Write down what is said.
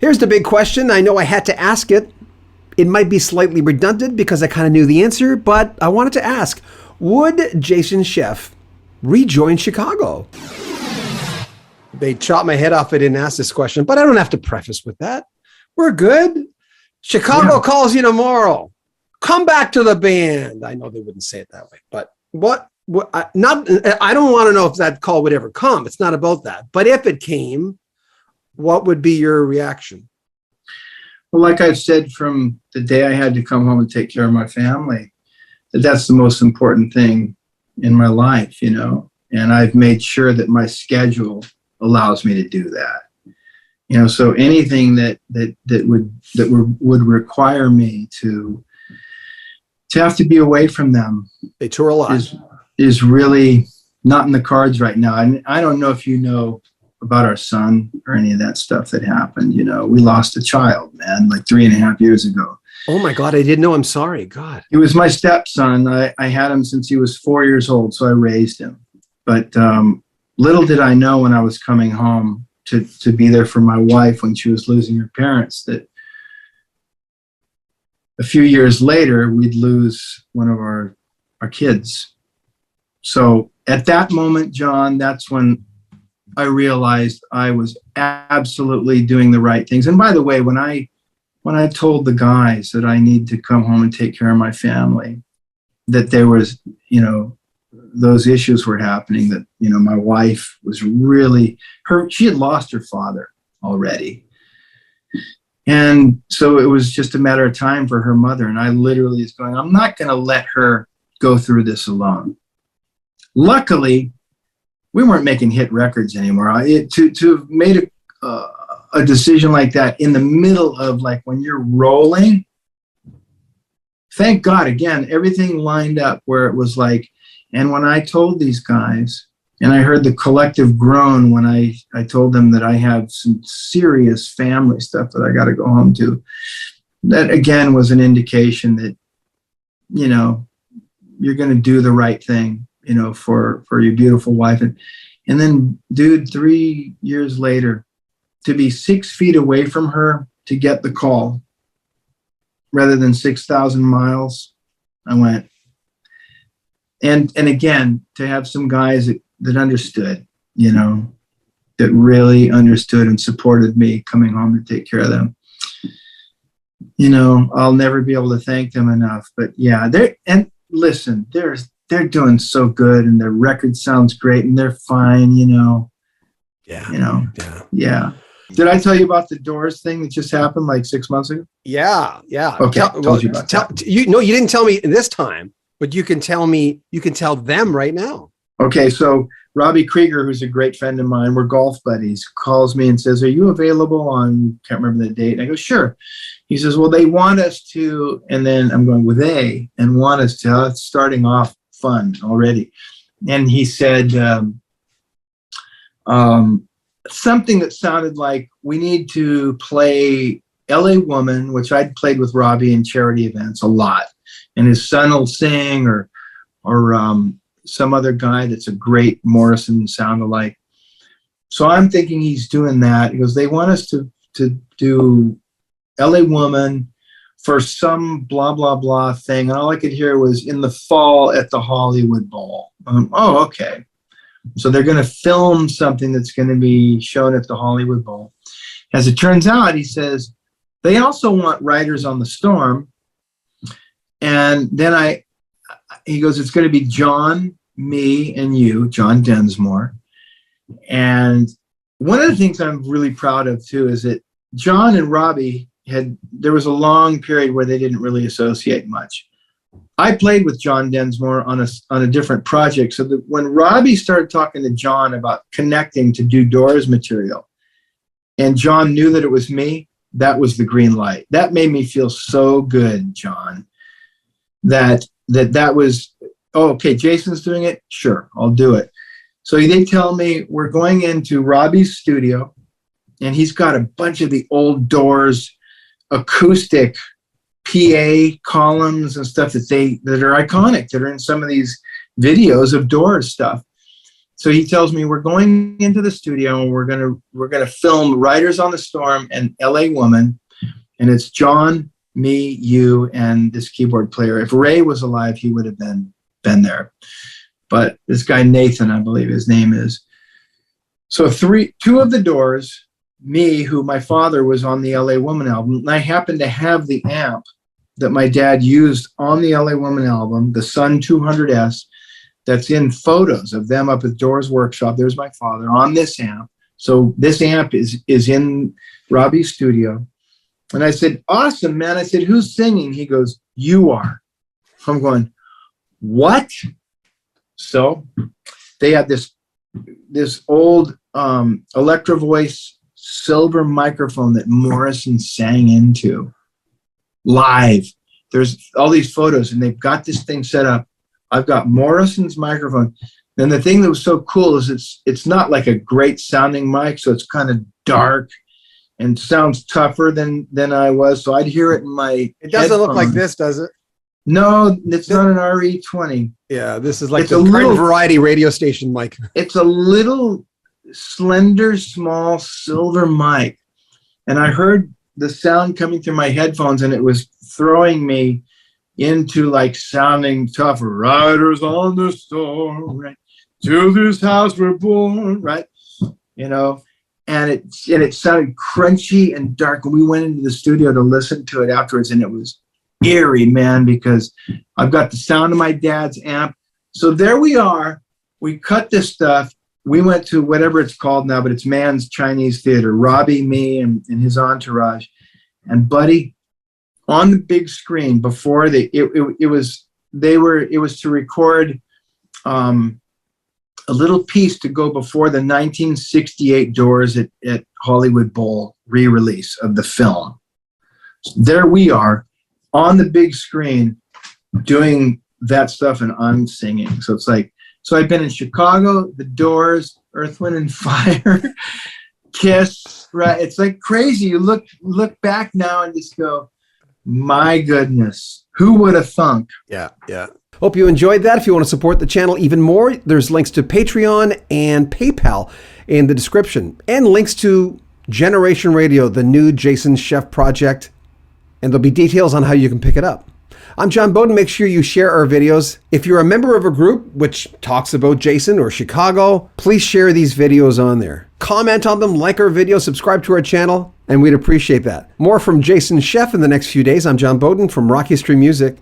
Here's the big question. I know I had to ask it. It might be slightly redundant because I kind of knew the answer, but I wanted to ask, would Jason Scheff rejoin Chicago? They chopped my head off if I didn't ask this question, but I don't have to preface with that. We're good. Chicago calls you tomorrow. Come back to the band. I know they wouldn't say it that way, but I don't want to know if that call would ever come. It's not about that. But if it came, what would be your reaction? Well, like I've said from the day I had to come home and take care of my family, that's the most important thing in my life, you know, and I've made sure that my schedule allows me to do that. You know, so anything that would require me to have to be away from them. They tour a lot. Is really not in the cards right now. I don't know if you know about our son or any of that stuff that happened. You know, we lost a child, man, like 3.5 years ago. Oh my God, I didn't know. I'm sorry. God. He was my stepson. I had him since he was 4 years old, so I raised him. But little did I know when I was coming home to be there for my wife when she was losing her parents, that a few years later, we'd lose one of our kids. So at that moment, John, that's when I realized I was absolutely doing the right things. And by the way, when I told the guys that I need to come home and take care of my family, that there was, you know, those issues were happening, that, you know, my wife was really, she had lost her father already. And so it was just a matter of time for her mother. And I literally was going, I'm not going to let her go through this alone. Luckily, we weren't making hit records anymore. To have made a decision like that in the middle of, like, when you're rolling, thank God, again, everything lined up where it was like, and when I told these guys, and I heard the collective groan when I told them that I have some serious family stuff that I got to go home to, that again was an indication that, you know, you're going to do the right thing, you know, for your beautiful wife. And then, dude, 3 years later, to be 6 feet away from her to get the call rather than 6,000 miles, I went. And again, to have some guys that understood, you know, that really understood and supported me coming home to take care of them. You know, I'll never be able to thank them enough. But yeah, listen, they're doing so good, and their record sounds great, and they're fine, you know. Yeah. You know. Yeah. Yeah. Did I tell you about the Doors thing that just happened like 6 months ago? Yeah. Yeah. Okay. Told you about that. You didn't tell me this time, but you can tell me, you can tell them right now. Okay. So Robbie Krieger, who's a great friend of mine, we're golf buddies, calls me and says, are you available on, can't remember the date. And I go, sure. He says, well, they want us to, and then I'm going with and want us to, it's starting off fun already. And he said, something that sounded like, we need to play LA Woman, which I'd played with Robbie in charity events a lot. And his son will sing, or some other guy that's a great Morrison sound alike. So I'm thinking he's doing that. He goes, they want us to do LA Woman for some blah, blah, blah thing. And all I could hear was in the fall at the Hollywood Bowl. Oh, okay. So they're going to film something that's going to be shown at the Hollywood Bowl. As it turns out, he says, they also want Riders on the Storm. And then he goes, it's going to be John, me, and you, John Densmore. And one of the things I'm really proud of too is that John and Robbie there was a long period where they didn't really associate much. I played with John Densmore on a different project. So that when Robbie started talking to John about connecting to do Doors material, and John knew that it was me, that was the green light. That made me feel so good, John, that was, oh, okay, Jason's doing it? Sure, I'll do it. So they tell me we're going into Robbie's studio, and he's got a bunch of the old Doors acoustic PA columns and stuff that are iconic, that are in some of these videos of Doors stuff. So he tells me we're going into the studio and we're gonna film Riders on the Storm and LA Woman, and it's John, me, you, and this keyboard player. If Ray was alive, he would have been there. But this guy Nathan, I believe his name is. So two of the Doors, me, who my father was on the LA Woman album, and I happened to have the amp that my dad used on the LA Woman album, the Sun 200S, that's in photos of them up at Doors Workshop. There's my father on this amp. So this amp is in Robbie's studio. And I said, awesome, man. I said, who's singing? He goes, you are. I'm going, what? So they had this old Electro Voice silver microphone that Morrison sang into live. There's all these photos, and they've got this thing set up. I've got Morrison's microphone. And the thing that was so cool is it's not like a great sounding mic, so it's kind of dark and sounds tougher than I was. So I'd hear it in my It doesn't look like headphones. this, does it? No, it's not an RE20. Yeah, this is like It's the a Garden little- Variety radio station mic. It's a little slender, small silver mic. And I heard the sound coming through my headphones, and it was throwing me into like sounding tougher. Riders on the storm, right? To this house we're born, right? You know, and it sounded crunchy and dark. And we went into the studio to listen to it afterwards, and it was eerie, man, because I've got the sound of my dad's amp. So there we are. We cut this stuff. We went to whatever it's called now, but it's Mann's Chinese Theater. Robbie, me, and his entourage. And buddy, on the big screen before it was to record a little piece to go before the 1968 Doors at Hollywood Bowl re-release of the film. There we are on the big screen doing that stuff, and I'm singing. So it's like, so I've been in Chicago, the Doors, Earth, Wind and Fire, Kiss, right? It's like crazy. You look back now and just go, my goodness, who would have thunk? Yeah. Hope you enjoyed that. If you want to support the channel even more, there's links to Patreon and PayPal in the description, and links to Generation Radio, the new Jason Scheff project, and there'll be details on how you can pick it up. I'm John Beaudin. Make sure you share our videos. If you're a member of a group which talks about Jason or Chicago, please share these videos on there. Comment on them, like our video, subscribe to our channel, and we'd appreciate that. More from Jason Scheff in the next few days. I'm John Beaudin from Rock History Music.